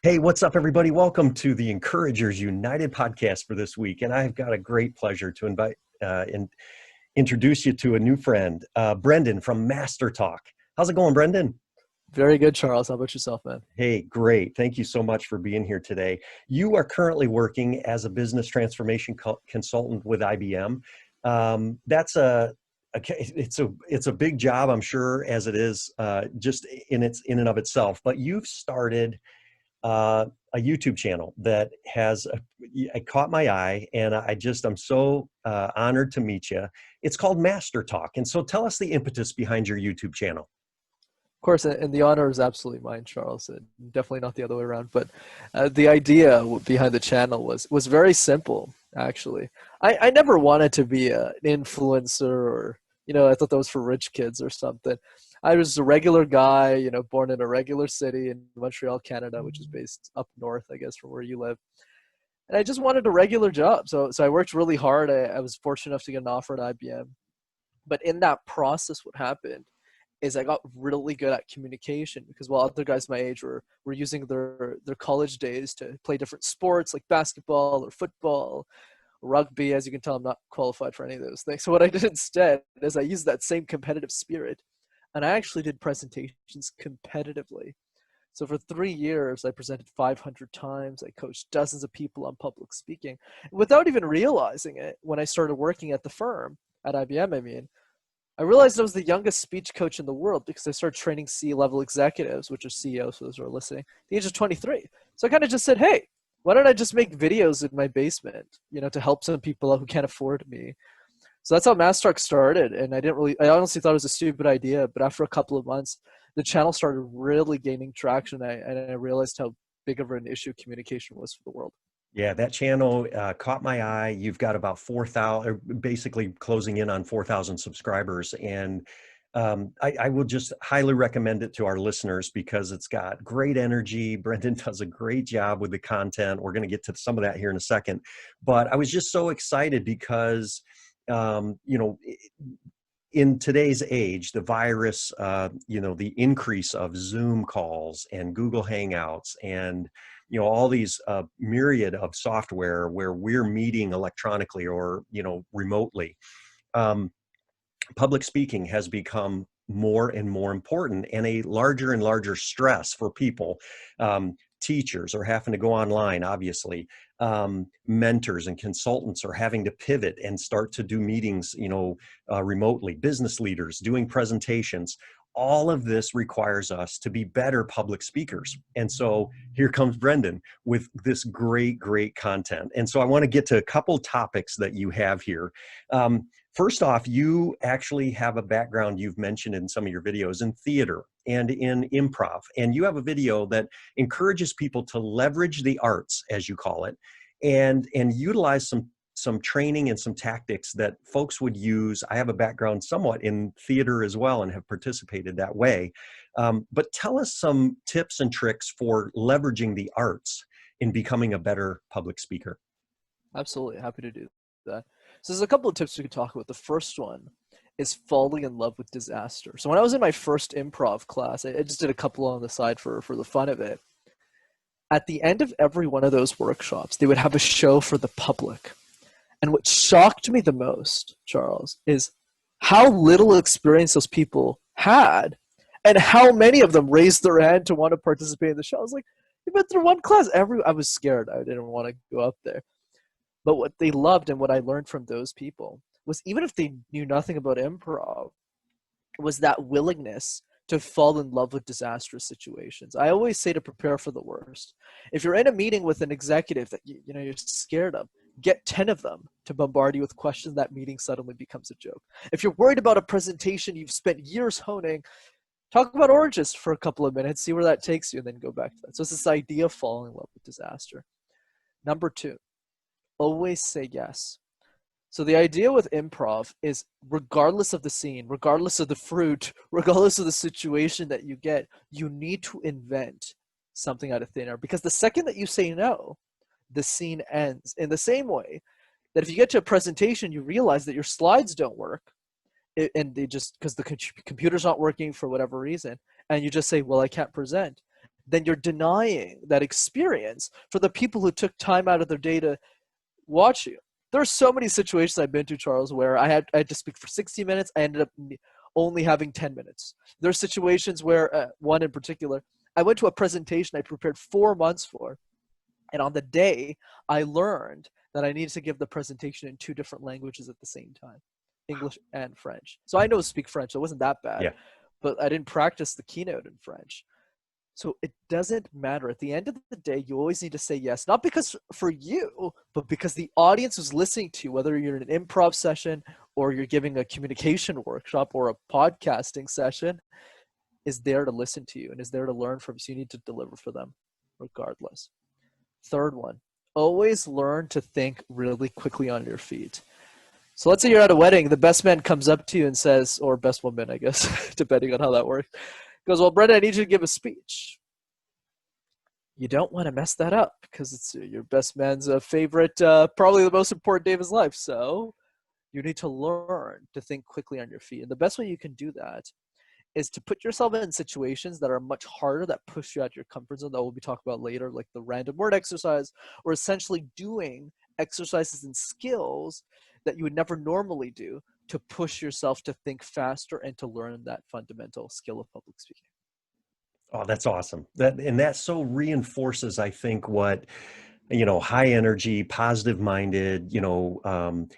Hey, what's up, everybody? Welcome to the Encouragers United podcast for this week. And I've got a great pleasure to invite and introduce you to a new friend, Brenden from MasterTalk. How's it going, Brenden? Very good, Charles. How about yourself, man? Hey, great. Thank you so much for being here today. You are currently working as a business transformation consultant with IBM. That's it's a big job, I'm sure, as it is just in and of itself. But you've started a YouTube channel that it caught my eye, and I'm so honored to meet you. It's called Master Talk. And so tell us the impetus behind your YouTube channel. Of course, and the honor is absolutely mine, Charles. Definitely not the other way around. But the idea behind the channel was very simple, actually. I never wanted to be an influencer or, I thought that was for rich kids or something. I was a regular guy, born in a regular city in Montreal, Canada, which is based up north, I guess, from where you live. And I just wanted a regular job. So I worked really hard. I was fortunate enough to get an offer at IBM. But in that process, what happened is I got really good at communication because while other guys my age were using their college days to play different sports like basketball or football, rugby, as you can tell, I'm not qualified for any of those things. So what I did instead is I used that same competitive spirit and I actually did presentations competitively. So for 3 years, I presented 500 times. I coached dozens of people on public speaking. Without even realizing it, when I started working at the firm, at IBM, I realized I was the youngest speech coach in the world because I started training C-level executives, which are CEOs, for those who are listening, at the age of 23. So I kind of just said, hey, why don't I just make videos in my basement, to help some people out who can't afford me. So that's how MasterTalk started. And I honestly thought it was a stupid idea, but after a couple of months, the channel started really gaining traction. And I realized how big of an issue communication was for the world. Yeah, that channel caught my eye. You've got about 4,000, basically closing in on 4,000 subscribers. And I will just highly recommend it to our listeners because it's got great energy. Brenden does a great job with the content. We're going to get to some of that here in a second. But I was just so excited because, in today's age, the virus, the increase of Zoom calls and Google Hangouts and all these myriad of software where we're meeting electronically or, remotely. Public speaking has become more and more important and a larger and larger stress for people. Teachers are having to go online, obviously. Mentors and consultants are having to pivot and start to do meetings, remotely. Business leaders doing presentations. All of this requires us to be better public speakers. And so here comes Brenden with this great, great content. And so I want to get to a couple topics that you have here. First off, you actually have a background you've mentioned in some of your videos in theater and in improv. And you have a video that encourages people to leverage the arts, as you call it, and utilize some training and some tactics that folks would use. I have a background somewhat in theater as well and have participated that way. But tell us some tips and tricks for leveraging the arts in becoming a better public speaker. Absolutely. Happy to do that. So there's a couple of tips we could talk about. The first one is falling in love with disaster. So when I was in my first improv class, I just did a couple on the side for the fun of it. At the end of every one of those workshops, they would have a show for the public. And what shocked me the most, Charles, is how little experience those people had and how many of them raised their hand to want to participate in the show. I was like, you've been through one class. I was scared. I didn't want to go up there. But what they loved and what I learned from those people was even if they knew nothing about improv, was that willingness to fall in love with disastrous situations. I always say to prepare for the worst. If you're in a meeting with an executive that you're scared of, get 10 of them to bombard you with questions. That meeting suddenly becomes a joke. If you're worried about a presentation you've spent years honing, talk about oranges for a couple of minutes, see where that takes you, and then go back to that. So it's this idea of falling in love with disaster. Number 2, always say yes. So the idea with improv is regardless of the scene, regardless of the fruit, regardless of the situation that you get, you need to invent something out of thin air. Because the second that you say no, the scene ends. In the same way that if you get to a presentation, you realize that your slides don't work, and they just, because the computer's not working for whatever reason, and you just say, well, I can't present. then you're denying that experience for the people who took time out of their day to watch you. There are so many situations I've been to, Charles, where I had to speak for 60 minutes. I ended up only having 10 minutes. There are situations where, one in particular, I went to a presentation I prepared 4 months for. And on the day, I learned that I needed to give the presentation in 2 different languages at the same time, English and French. So I know to speak French, so it wasn't that bad, Yeah. but I didn't practice the keynote in French. So it doesn't matter. At the end of the day, you always need to say yes, not because for you, but because the audience who's listening to you, whether you're in an improv session or you're giving a communication workshop or a podcasting session, is there to listen to you and is there to learn from you. So you need to deliver for them regardless. Third one, always learn to think really quickly on your feet. So let's say you're at a wedding, the best man comes up to you and says, or best woman, I guess, depending on how that works, goes, well, Brenda, I need you to give a speech. You don't want to mess that up because it's your best man's favorite, probably the most important day of his life. So you need to learn to think quickly on your feet. And the best way you can do that is to put yourself in situations that are much harder, that push you out your comfort zone, that we'll be talking about later, like the random word exercise, or essentially doing exercises and skills that you would never normally do to push yourself to think faster and to learn that fundamental skill of public speaking. Oh, that's awesome. That so reinforces, I think, what, high energy, positive minded,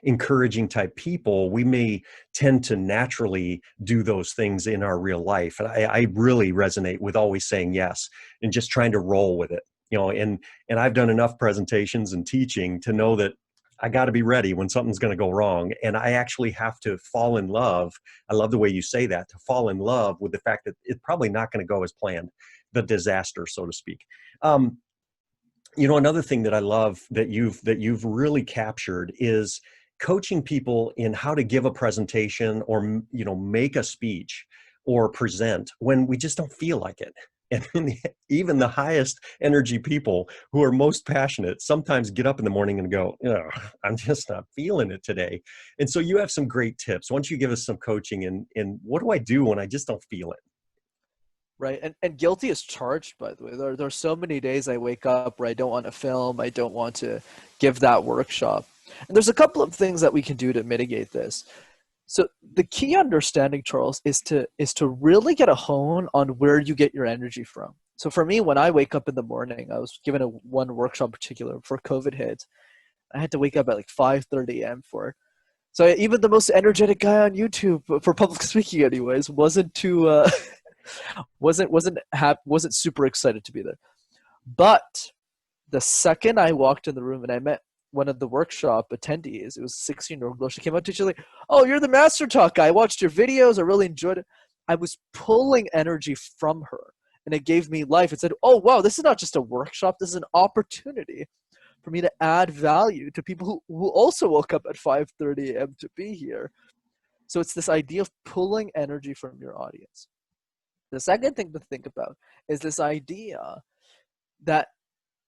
encouraging type people, we may tend to naturally do those things in our real life. And I really resonate with always saying yes and just trying to roll with it, and I've done enough presentations and teaching to know that I got to be ready when something's going to go wrong. And I actually have to fall in love. I love the way you say that, to fall in love with the fact that it's probably not going to go as planned, the disaster, so to speak. Another thing that I love that you've really captured is coaching people in how to give a presentation or, make a speech or present when we just don't feel like it. And even the highest energy people who are most passionate sometimes get up in the morning and go, I'm just not feeling it today. And so you have some great tips. Why don't you give us some coaching in what do I do when I just don't feel it? Right. And guilty is charged, by the way. There are so many days I wake up where I don't want to film. I don't want to give that workshop. And there's a couple of things that we can do to mitigate this. So the key understanding, Charles, is to really get a hone on where you get your energy from. So for me, when I wake up in the morning, I was given one workshop in particular before COVID hit. I had to wake up at like 5:30 a.m. for it. So even the most energetic guy on YouTube for public speaking, anyways, wasn't too wasn't super excited to be there. But the second I walked in the room and I met one of the workshop attendees, it was a 16-year-old girl. She came up to me, she's like, oh, you're the MasterTalk guy. I watched your videos. I really enjoyed it. I was pulling energy from her, and it gave me life. It said, oh, wow, this is not just a workshop. This is an opportunity for me to add value to people who also woke up at 5:30 a.m. to be here. So it's this idea of pulling energy from your audience. The second thing to think about is this idea that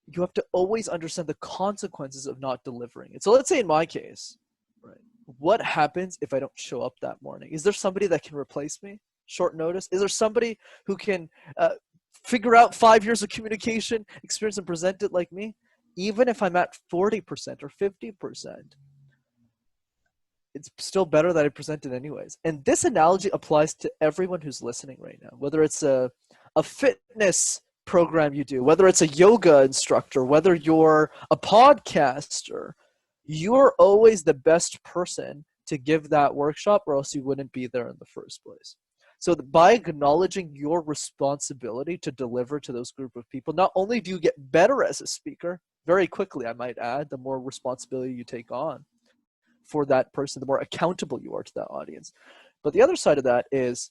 you have to always understand the consequences of not delivering it. So let's say in my case, right, what happens if I don't show up that morning? Is there somebody that can replace me? Short notice? Is there somebody who can figure out 5 years of communication experience and present it like me? Even if I'm at 40% or 50%, it's still better that I present it anyways. And this analogy applies to everyone who's listening right now, whether it's a fitness program you do, whether it's a yoga instructor, whether you're a podcaster, you're always the best person to give that workshop, or else you wouldn't be there in the first place. So by acknowledging your responsibility to deliver to those group of people, not only do you get better as a speaker, very quickly, I might add, the more responsibility you take on for that person, the more accountable you are to that audience. But the other side of that is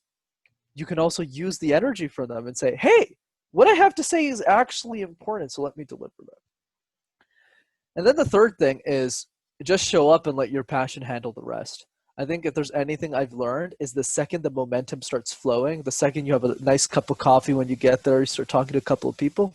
you can also use the energy for them and say, hey, what I have to say is actually important, so let me deliver that. And then the third thing is just show up and let your passion handle the rest. I think if there's anything I've learned is the second the momentum starts flowing, the second you have a nice cup of coffee when you get there, you start talking to a couple of people,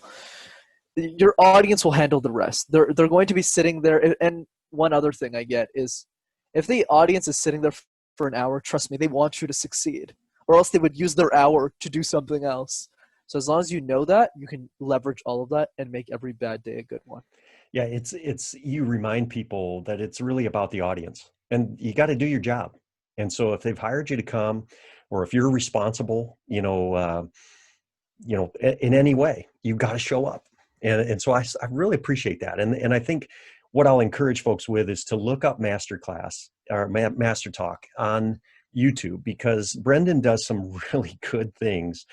your audience will handle the rest. They're going to be sitting there. And one other thing I get is if the audience is sitting there for an hour, trust me, they want you to succeed, or else they would use their hour to do something else. So as long as you know that, you can leverage all of that and make every bad day a good one. Yeah, it's you remind people that it's really about the audience, and you got to do your job. And so if they've hired you to come, or if you're responsible, in any way, you've got to show up. And so I really appreciate that. And I think what I'll encourage folks with is to look up Masterclass or Master Talk on YouTube, because Brenden does some really good things.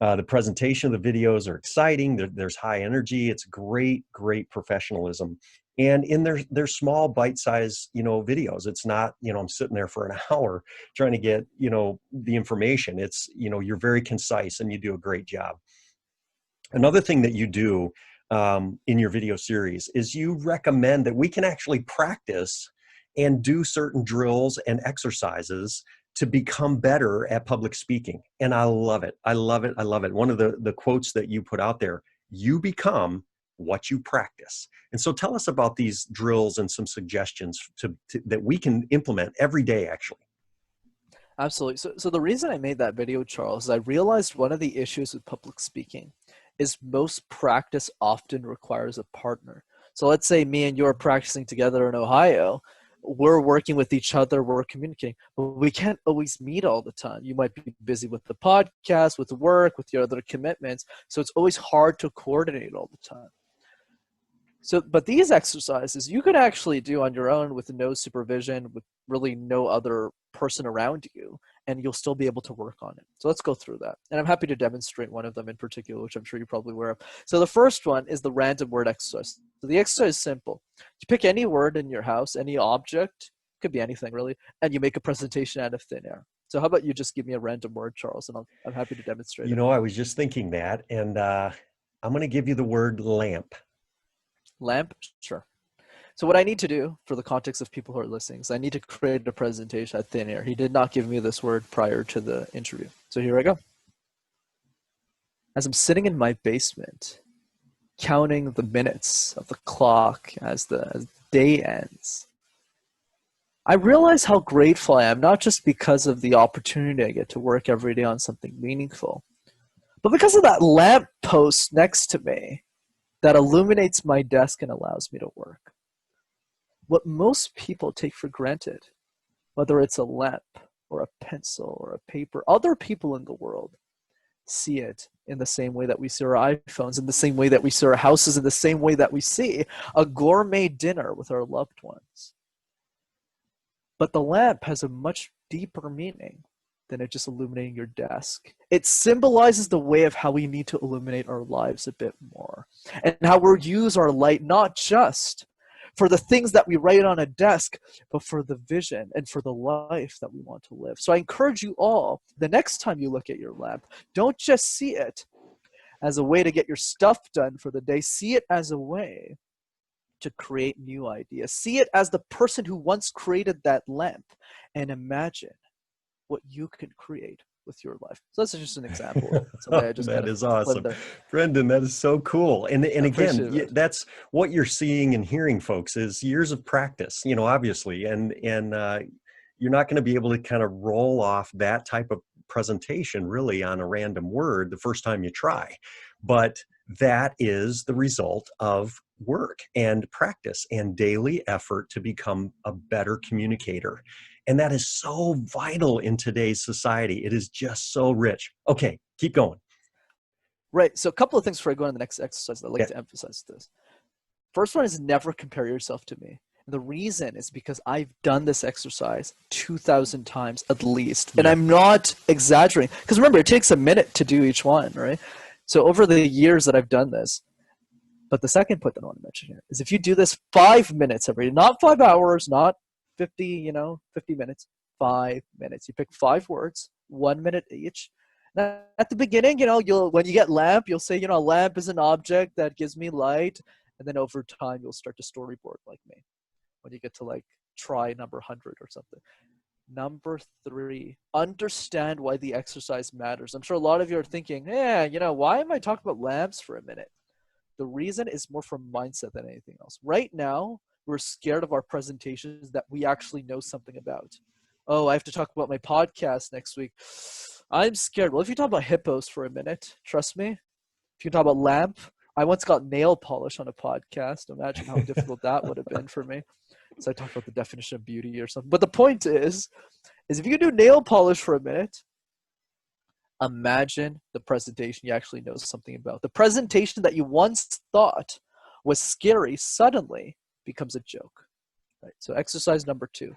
The presentation of the videos are exciting. There's high energy. It's great professionalism. And in their small bite-sized, videos. It's not, I'm sitting there for an hour trying to get, the information. It's, you're very concise and you do a great job. Another thing that you do in your video series is you recommend that we can actually practice and do certain drills and exercises to become better at public speaking. And I love it. I love it. I love it. One of the quotes that you put out there, you become what you practice. And so tell us about these drills and some suggestions that we can implement every day, actually. Absolutely. So the reason I made that video, Charles, is I realized one of the issues with public speaking is most practice often requires a partner. So let's say me and you are practicing together in Ohio. We're working with each other, we're communicating, but we can't always meet all the time. You might be busy with the podcast, with work, with your other commitments. So it's always hard to coordinate all the time. So, but these exercises you can actually do on your own with no supervision, with really no other person around you, and you'll still be able to work on it. So let's go through that. And I'm happy to demonstrate one of them in particular, which I'm sure you're probably aware of. So the first one is the random word exercise. So the exercise is simple. You pick any word in your house, any object, could be anything really, and you make a presentation out of thin air. So how about you just give me a random word, Charles, and I'm happy to demonstrate it. I was just thinking that, and I'm going to give you the word lamp. Lamp? Sure. So what I need to do for the context of people who are listening is I need to create a presentation at thin air. He did not give me this word prior to the interview. So here I go. As I'm sitting in my basement, counting the minutes of the clock as the day ends, I realize how grateful I am, not just because of the opportunity I get to work every day on something meaningful, but because of that lamp post next to me that illuminates my desk and allows me to work. What most people take for granted, whether it's a lamp or a pencil or a paper, other people in the world see it in the same way that we see our iPhones, in the same way that we see our houses, in the same way that we see a gourmet dinner with our loved ones. But the lamp has a much deeper meaning than it just illuminating your desk. It symbolizes the way of how we need to illuminate our lives a bit more, and how we'll use our light not just for the things that we write on a desk, but for the vision and for the life that we want to live. So I encourage you all, the next time you look at your lamp, don't just see it as a way to get your stuff done for the day. See it as a way to create new ideas. See it as the person who once created that lamp, and imagine what you can create with your life. So that's just an example. That is awesome. Brenden, that is so cool. And again, that's what you're seeing and hearing, folks, is years of practice, obviously. And you're not going to be able to kind of roll off that type of presentation really on a random word the first time you try. But that is the result of work and practice and daily effort to become a better communicator. And that is so vital in today's society. It is just so rich. Okay, keep going. Right. So a couple of things before I go on to the next exercise, I'd like to emphasize this. First one is never compare yourself to me. And the reason is because I've done this exercise 2,000 times at least. And I'm not exaggerating. Because remember, it takes a minute to do each one, right? So over the years that I've done this, but the second point that I want to mention here is if you do this 5 minutes every day, not 5 hours, not 50 minutes, 5 minutes. You pick 5 words, 1 minute each. Now, at the beginning, when you get lamp, you'll say, a lamp is an object that gives me light. And then over time, you'll start to storyboard like me when you get to try number 100 or something. Number 3, understand why the exercise matters. I'm sure a lot of you are thinking, why am I talking about lamps for a minute? The reason is more from mindset than anything else. Right now, we're scared of our presentations that we actually know something about. Oh, I have to talk about my podcast next week. I'm scared. Well, if you talk about hippos for a minute, trust me. If you talk about lamp, I once got nail polish on a podcast. Imagine how difficult that would have been for me. So I talked about the definition of beauty or something. But the point is if you do nail polish for a minute, imagine the presentation you actually know something about. The presentation that you once thought was scary suddenly becomes a joke. Right? So exercise number 2.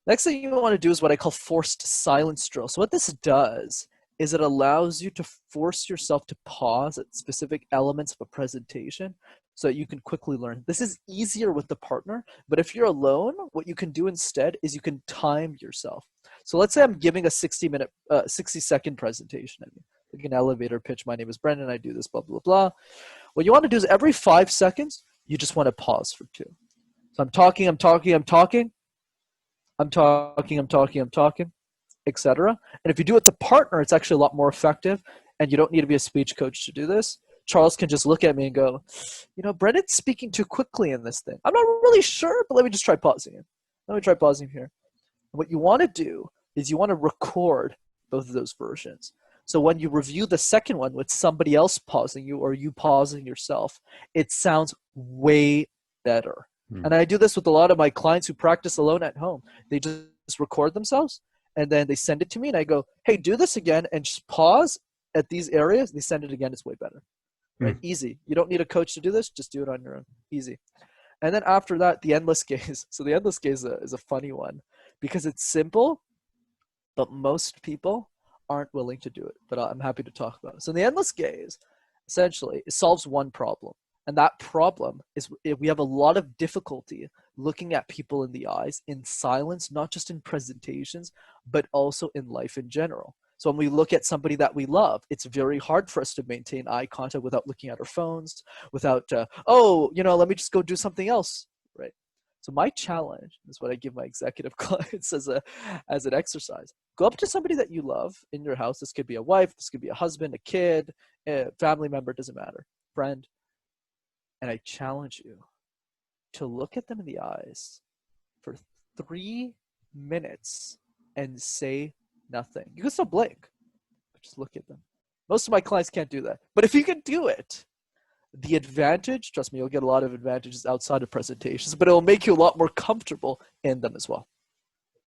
Next thing you want to do is what I call forced silence drill. So what this does is it allows you to force yourself to pause at specific elements of a presentation so that you can quickly learn. This is easier with the partner, but if you're alone, what you can do instead is you can time yourself. So let's say I'm giving a 60-second presentation. I mean, like an elevator pitch. My name is Brenden. I do this, blah, blah, blah. What you want to do is every 5 seconds, you just want to pause for 2. So I'm talking, etc. And if you do it to partner, it's actually a lot more effective, and you don't need to be a speech coach to do this. Charles can just look at me and go, Brendan's speaking too quickly in this thing. I'm not really sure, but let me just try pausing it. Let me try pausing here. And what you want to do is you want to record both of those versions. So when you review the second one with somebody else pausing you or you pausing yourself, it sounds way better. And I do this with a lot of my clients who practice alone at home. They just record themselves and then they send it to me and I go, hey, do this again and just pause at these areas. They send it again. It's way better. Right? Easy. You don't need a coach to do this. Just do it on your own. Easy. And then after that, the endless gaze. So the endless gaze is a funny one because it's simple, but most people aren't willing to do it. But I'm happy to talk about it. So the endless gaze, essentially, it solves one problem. And that problem is we have a lot of difficulty looking at people in the eyes in silence, not just in presentations, but also in life in general. So when we look at somebody that we love, it's very hard for us to maintain eye contact without looking at our phones, without, let me just go do something else, right? So my challenge is what I give my executive clients as an exercise. Go up to somebody that you love in your house. This could be a wife, this could be a husband, a kid, a family member, doesn't matter, friend. And I challenge you to look at them in the eyes for 3 minutes and say nothing. You can still blink, but just look at them. Most of my clients can't do that. But if you can do it, the advantage, trust me, you'll get a lot of advantages outside of presentations, but it'll make you a lot more comfortable in them as well.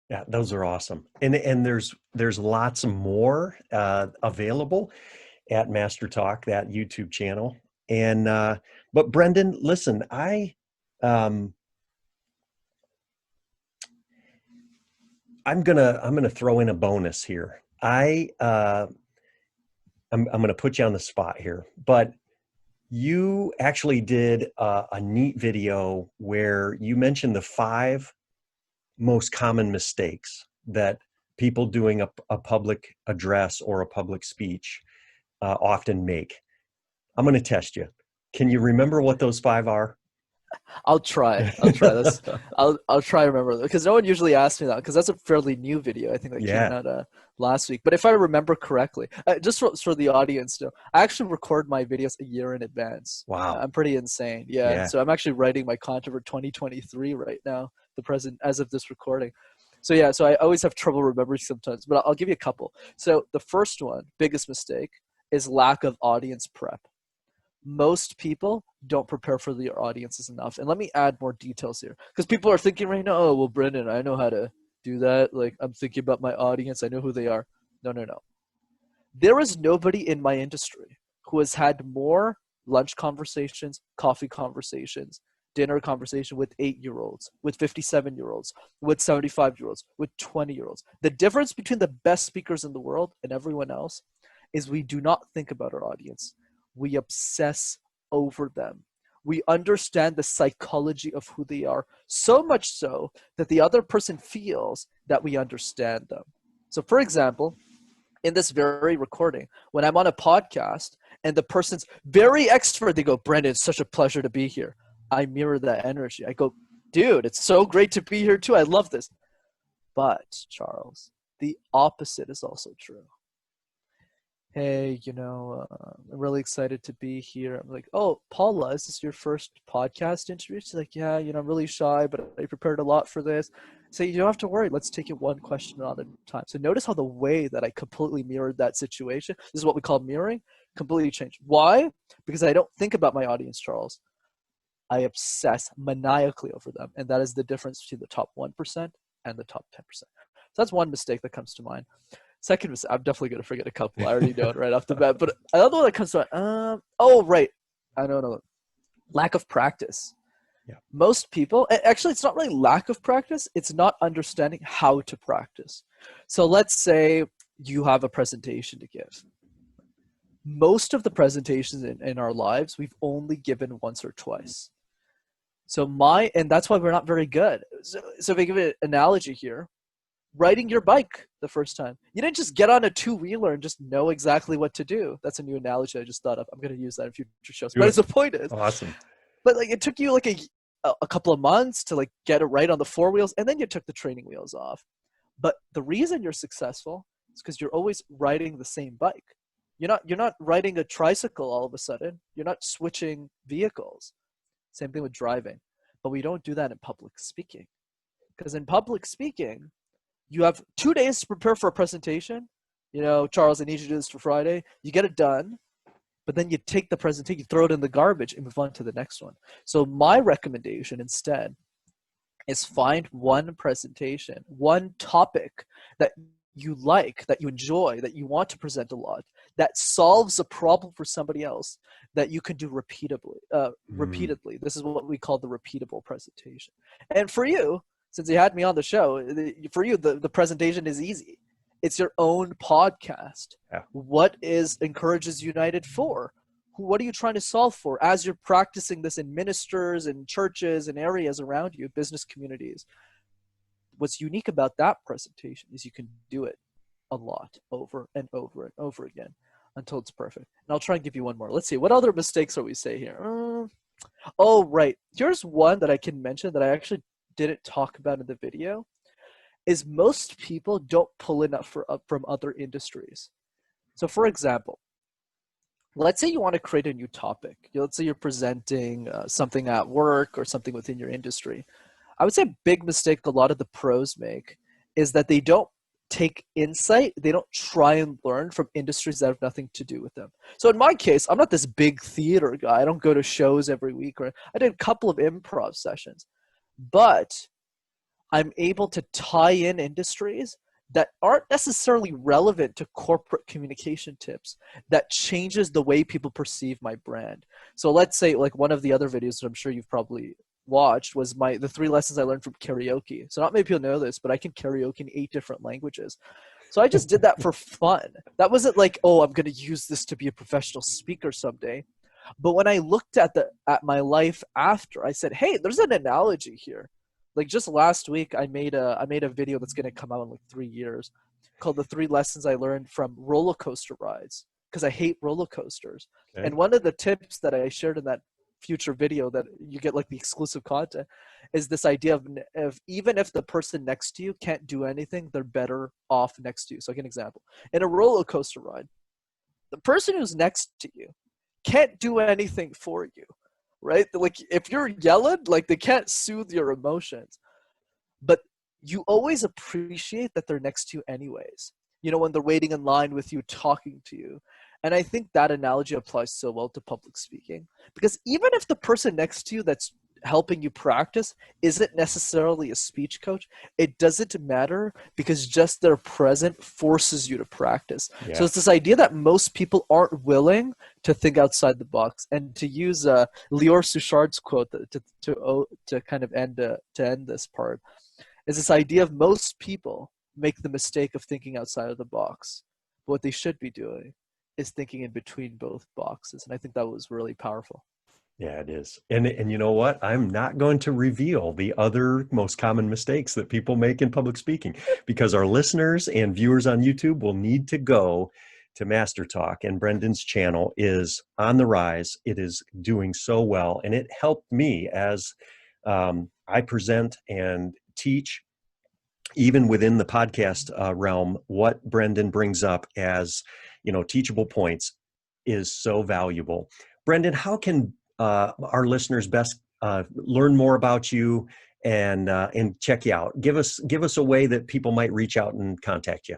Yeah, those are awesome. And there's lots more available at MasterTalk, that YouTube channel. And but Brenden, listen, I'm gonna throw in a bonus here. I'm gonna put you on the spot here, but you actually did a neat video where you mentioned the 5 most common mistakes that people doing a public address or a public speech often make. I'm going to test you. Can you remember what those 5 are? I'll try this. I'll try to remember, because no one usually asks me that, because that's a fairly new video. I think that came out last week. But if I remember correctly, just for the audience to know, I actually record my videos a year in advance. Wow. I'm pretty insane. Yeah. So I'm actually writing my content for 2023 right now, the present as of this recording. So yeah, so I always have trouble remembering sometimes, but I'll give you a couple. So the first one, biggest mistake, is lack of audience prep. Most people don't prepare for their audiences enough. And let me add more details here, because people are thinking right now, oh, well, Brenden, I know how to do that. Like, I'm thinking about my audience. I know who they are. No. There is nobody in my industry who has had more lunch conversations, coffee conversations, dinner conversation with 8-year-olds, with 57-year-olds, with 75-year-olds, with 20-year-olds. The difference between the best speakers in the world and everyone else is we do not think about our audience. We obsess over them. We understand the psychology of who they are, so much so that the other person feels that we understand them. So for example, in this very recording, when I'm on a podcast and the person's very extrovert, they go, Brenden, it's such a pleasure to be here. I mirror that energy. I go, dude, it's so great to be here too. I love this. But Charles, the opposite is also true. Hey, I'm really excited to be here. I'm like, oh, Paula, is this your first podcast interview? She's like, yeah, I'm really shy, but I prepared a lot for this. So you don't have to worry. Let's take it one question at a time. So notice how the way that I completely mirrored that situation, this is what we call mirroring, completely changed. Why? Because I don't think about my audience, Charles. I obsess maniacally over them. And that is the difference between the top 1% and the top 10%. So that's one mistake that comes to mind. Second mistake, I'm definitely going to forget a couple. I already know it right off the bat. But another one that comes to mind, oh, right. I don't know. Lack of practice. Yeah. Most people, actually, it's not really lack of practice. It's not understanding how to practice. So let's say you have a presentation to give. Most of the presentations in our lives, we've only given once or twice. And that's why we're not very good. So if I give an analogy here, riding your bike the first time. You didn't just get on a two-wheeler and just know exactly what to do. That's a new analogy I just thought of. I'm going to use that in future shows. But as the point is, awesome. But like it took you like a couple of months to like get it right on the four wheels, and then you took the training wheels off. But the reason you're successful is because you're always riding the same bike. You're not riding a tricycle all of a sudden. You're not switching vehicles. Same thing with driving. But we don't do that in public speaking. Because in public speaking, you have 2 days to prepare for a presentation. Charles, I need you to do this for Friday. You get it done. But then you take the presentation, you throw it in the garbage and move on to the next one. So my recommendation instead is find one presentation, one topic that you like, that you enjoy, that you want to present a lot, that solves a problem for somebody else that you can do repeatedly. This is what we call the repeatable presentation. And for you, since you had me on the show, for you, the presentation is easy. It's your own podcast. Yeah. What is Encourages United for? What are you trying to solve for as you're practicing this in ministers and churches and areas around you, business communities? What's unique about that presentation is you can do it a lot over and over and over again until it's perfect. And I'll try and give you one more. Let's see. What other mistakes are we saying here? Oh, right. Here's one that I can mention that I actually didn't talk about in the video. Is most people don't pull enough from other industries. So for example, let's say you want to create a new topic. Let's say you're presenting something at work or something within your industry. I would say a big mistake a lot of the pros make is that they don't take insight. They don't try and learn from industries that have nothing to do with them. So in my case, I'm not this big theater guy. I don't go to shows every week. I did a couple of improv sessions. But I'm able to tie in industries that aren't necessarily relevant to corporate communication tips that changes the way people perceive my brand. So let's say like one of the other videos that I'm sure you've probably watched was the 3 lessons I learned from karaoke. So not many people know this, but I can karaoke in 8 different languages. So I just did that for fun. That wasn't like, oh, I'm going to use this to be a professional speaker someday. But when I looked at my life after, I said, hey, there's an analogy here. Like just last week, I made a video that's going to come out in like 3 years called The 3 Lessons I Learned from Roller Coaster Rides, because I hate roller coasters. Okay. And one of the tips that I shared in that future video that you get like the exclusive content is this idea of even if the person next to you can't do anything, they're better off next to you. So like an example, in a roller coaster ride, the person who's next to you can't do anything for you. Right? Like if you're yelling, like they can't soothe your emotions, but you always appreciate that they're next to you anyways, when they're waiting in line with you, talking to you. And I think that analogy applies so well to public speaking, because even if the person next to you that's helping you practice isn't necessarily a speech coach, it doesn't matter, because just their present forces you to practice. Yeah. So it's this idea that most people aren't willing to think outside the box. And to use Lior Suchard's quote to kind of end this part, is this idea of most people make the mistake of thinking outside of the box. But what they should be doing is thinking in between both boxes. And I think that was really powerful. Yeah, it is. And you know what? I'm not going to reveal the other most common mistakes that people make in public speaking, because our listeners and viewers on YouTube will need to go to MasterTalk, and Brenden's channel is on the rise. It is doing so well, and it helped me as I present and teach, even within the podcast realm. What Brenden brings up as, teachable points is so valuable. Brenden, how can our listeners best learn more about you and check you out. Give us a way that people might reach out and contact you.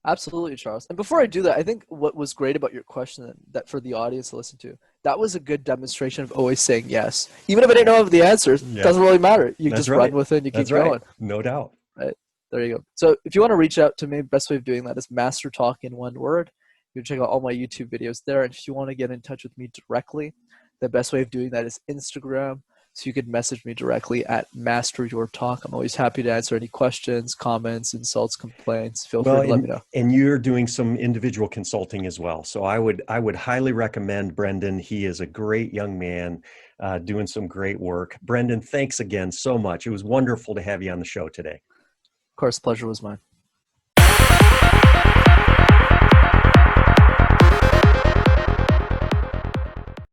Absolutely, Charles. And before I do that, I think what was great about your question that for the audience to listen to, that was a good demonstration of always saying yes. Even if I didn't know the answers, it Yeah, doesn't really matter. You that's just right. run with it and you keep That's right. going. No doubt. Right. There you go. So if you want to reach out to me, best way of doing that is MasterTalk in one word. You can check out all my YouTube videos there. And if you want to get in touch with me directly, the best way of doing that is Instagram. So you could message me directly at Master Your Talk. I'm always happy to answer any questions, comments, insults, complaints. Feel free to let me know. And you're doing some individual consulting as well. So I would highly recommend Brenden. He is a great young man doing some great work. Brenden, thanks again so much. It was wonderful to have you on the show today. Of course, pleasure was mine.